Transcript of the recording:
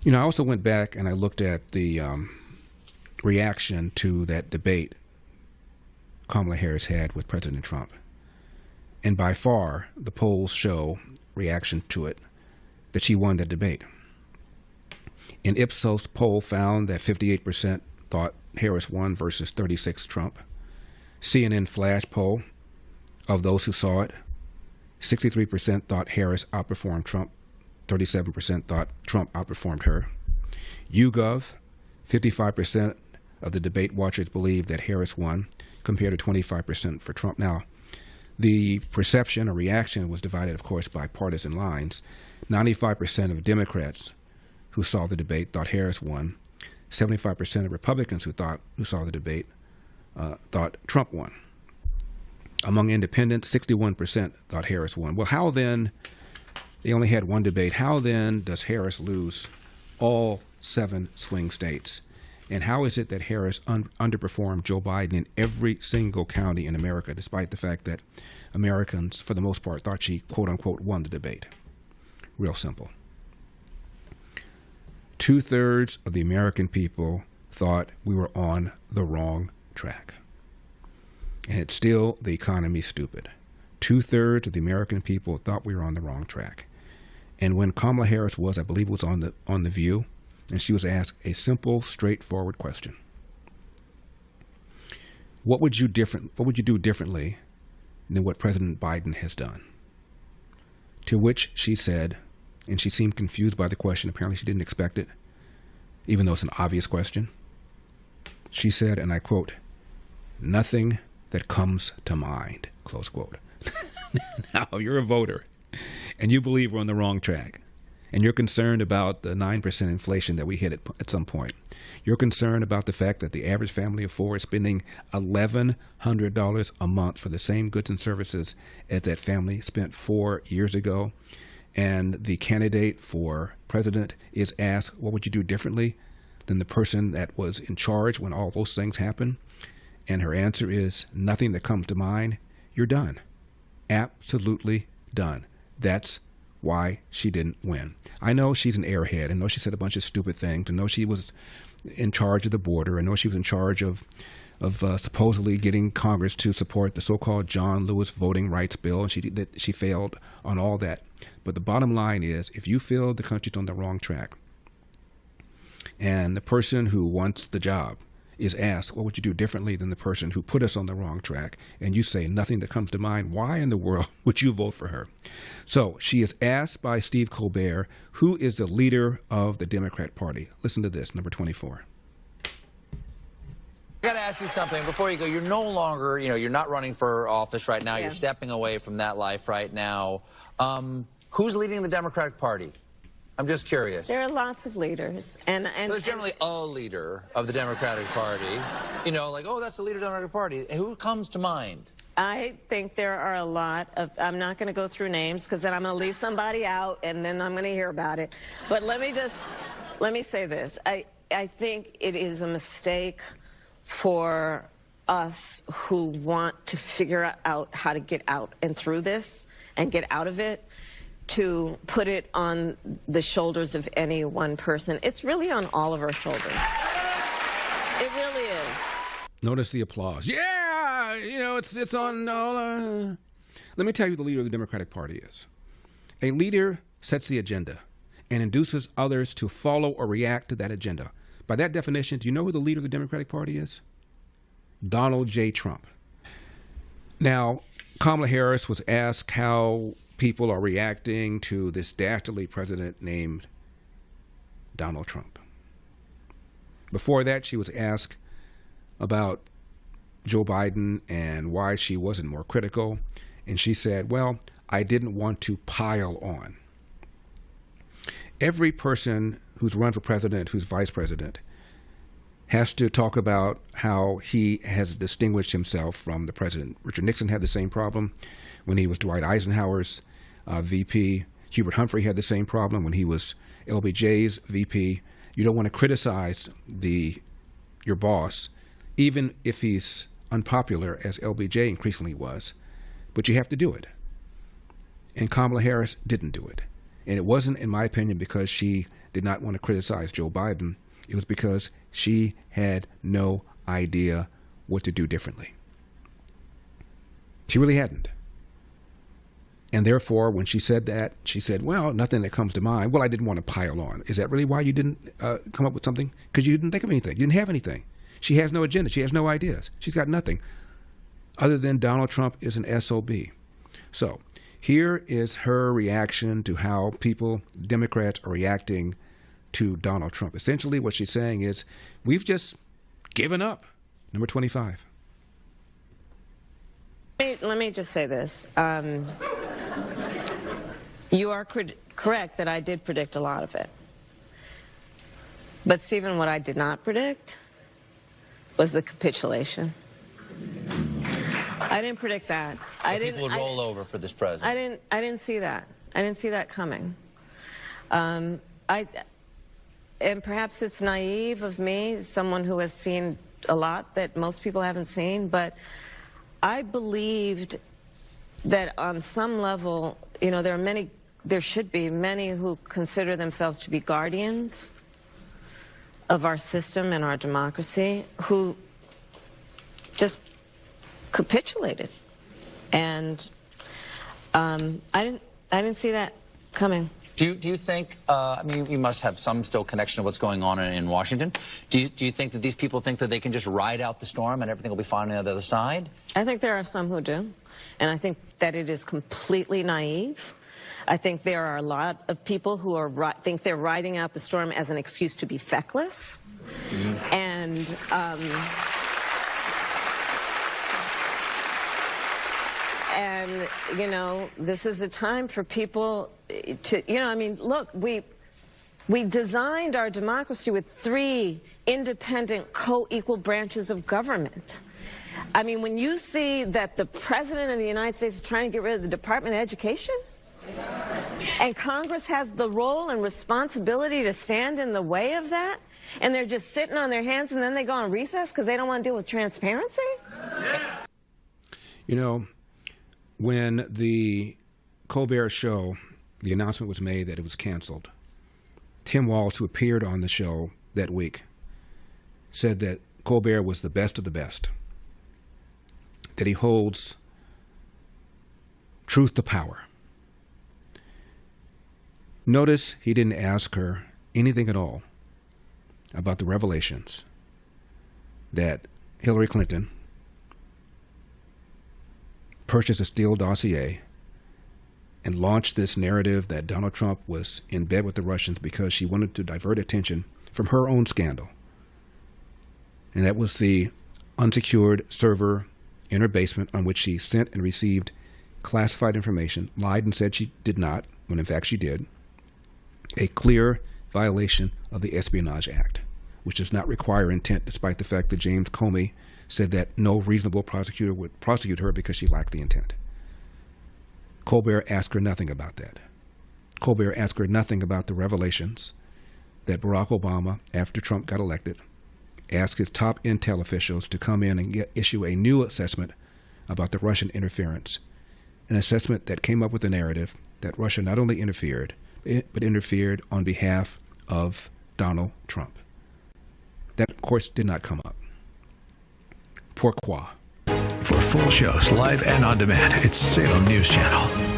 You know, I also went back and I looked at the reaction to that debate Kamala Harris had with President Trump. And by far, the polls show reaction to it that she won that debate. An Ipsos poll found that 58% thought Harris won versus 36% Trump. CNN flash poll of those who saw it, 63% thought Harris outperformed Trump, 37% thought Trump outperformed her. YouGov, 55% of the debate watchers believe that Harris won, compared to 25% for Trump. Now, the perception or reaction was divided, of course, by partisan lines. 95% of Democrats who saw the debate thought Harris won. 75% of Republicans who saw the debate thought Trump won. Among independents, 61% thought Harris won. Well, how then, they only had one debate, how then does Harris lose all 7 swing states? And how is it that Harris underperformed Joe Biden in every single county in America, despite the fact that Americans, for the most part, thought she, quote unquote, won the debate? Real simple. 2/3 of the American people thought we were on the wrong track. And it's still the economy stupid. 2/3 of the American people thought we were on the wrong track. And when Kamala Harris was, I believe it was on the View, and she was asked a simple, straightforward question. What would you do differently than what President Biden has done? To which she said, and she seemed confused by the question, apparently she didn't expect it, even though it's an obvious question. She said, and I quote, "Nothing that comes to mind," close quote. Now, you're a voter, and you believe we're on the wrong track, and you're concerned about the 9% inflation that we hit at some point. You're concerned about the fact that the average family of 4 is spending $1,100 a month for the same goods and services as that family spent 4 years ago. And the candidate for president is asked, what would you do differently than the person that was in charge when all those things happened? And her answer is, nothing that comes to mind. You're done. Absolutely done. That's why she didn't win. I know she's an airhead. I know she said a bunch of stupid things. I know she was in charge of the border. I know she was in charge of supposedly getting Congress to support the so-called John Lewis voting rights bill, and she failed on all that. But the bottom line is, if you feel the country's on the wrong track, and the person who wants the job is asked, what would you do differently than the person who put us on the wrong track, and you say nothing that comes to mind, why in the world would you vote for her? So she is asked by Steve Colbert, who is the leader of the Democrat Party? Listen to this, number 24. I got to ask you something before you go. You're no longer, you're not running for office right now. Yeah. You're stepping away from that life right now. Who's leading the Democratic Party? I'm just curious. There are lots of leaders. And there's generally a leader of the Democratic Party. Like, oh, that's the leader of the Democratic Party. Who comes to mind? I think there are a lot of, I'm not going to go through names because then I'm going to leave somebody out and then I'm going to hear about it. But let me say this. I think it is a mistake for us who want to figure out how to get out and through this and get out of it, to put it on the shoulders of any one person. It's really on all of our shoulders. It really is. Notice the applause. Yeah, it's on all. Let me tell you who the leader of the Democratic Party is. A leader sets the agenda and induces others to follow or react to that agenda. By that definition, do you know who the leader of the Democratic Party is? Donald J. Trump. Now, Kamala Harris was asked how people are reacting to this dastardly president named Donald Trump. Before that, she was asked about Joe Biden and why she wasn't more critical. And she said, well, I didn't want to pile on. Every person who's run for president, who's vice president, has to talk about how he has distinguished himself from the president. Richard Nixon had the same problem when he was Dwight Eisenhower's VP. Hubert Humphrey had the same problem when he was LBJ's VP. You don't want to criticize your boss, even if he's unpopular, as LBJ increasingly was, but you have to do it. And Kamala Harris didn't do it. And it wasn't, in my opinion, because she did not want to criticize Joe Biden. It was because she had no idea what to do differently. She really hadn't. And therefore, when she said that, she said, well, nothing that comes to mind. Well, I didn't want to pile on. Is that really why you didn't come up with something? Because you didn't think of anything. You didn't have anything. She has no agenda. She has no ideas. She's got nothing other than Donald Trump is an SOB. So here is her reaction to how people, Democrats, are reacting to Donald Trump. Essentially, what she's saying is, we've just given up. Number 25. Let me just say this. You are correct that I did predict a lot of it. But, Stephen, what I did not predict was the capitulation. I didn't predict that. People would roll over for this president. I didn't see that. I didn't see that coming. And perhaps it's naive of me, someone who has seen a lot that most people haven't seen, but I believed that on some level, you know, there should be many who consider themselves to be guardians of our system and our democracy who just capitulated. And I didn't see that coming. Do you think, I mean, you must have some still connection to what's going on in Washington. Do you think that these people think that they can just ride out the storm and everything will be fine on the other side? I think there are some who do. And I think that it is completely naive. I think there are a lot of people who think they're riding out the storm as an excuse to be feckless. Mm-hmm. And and, you know, this is a time for people to, you know, I mean, look, we designed our democracy with 3 independent, co-equal branches of government. I mean, when you see that the President of the United States is trying to get rid of the Department of Education, and Congress has the role and responsibility to stand in the way of that, and they're just sitting on their hands and then they go on recess because they don't want to deal with transparency? You know, when the Colbert show, the announcement was made that it was canceled, Tim Walz, who appeared on the show that week, said that Colbert was the best of the best, that he holds truth to power. Notice he didn't ask her anything at all about the revelations that Hillary Clinton purchased a Steele dossier and launched this narrative that Donald Trump was in bed with the Russians because she wanted to divert attention from her own scandal. And that was the unsecured server in her basement on which she sent and received classified information, lied and said she did not, when in fact she did. A clear violation of the Espionage Act, which does not require intent, despite the fact that James Comey said that no reasonable prosecutor would prosecute her because she lacked the intent. Colbert asked her nothing about that. Colbert asked her nothing about the revelations that Barack Obama, after Trump got elected, asked his top intel officials to come in and issue a new assessment about the Russian interference, an assessment that came up with the narrative that Russia not only interfered, but interfered on behalf of Donald Trump. That, of course, did not come up. Pourquoi? For full shows, live and on demand, it's Salem News Channel.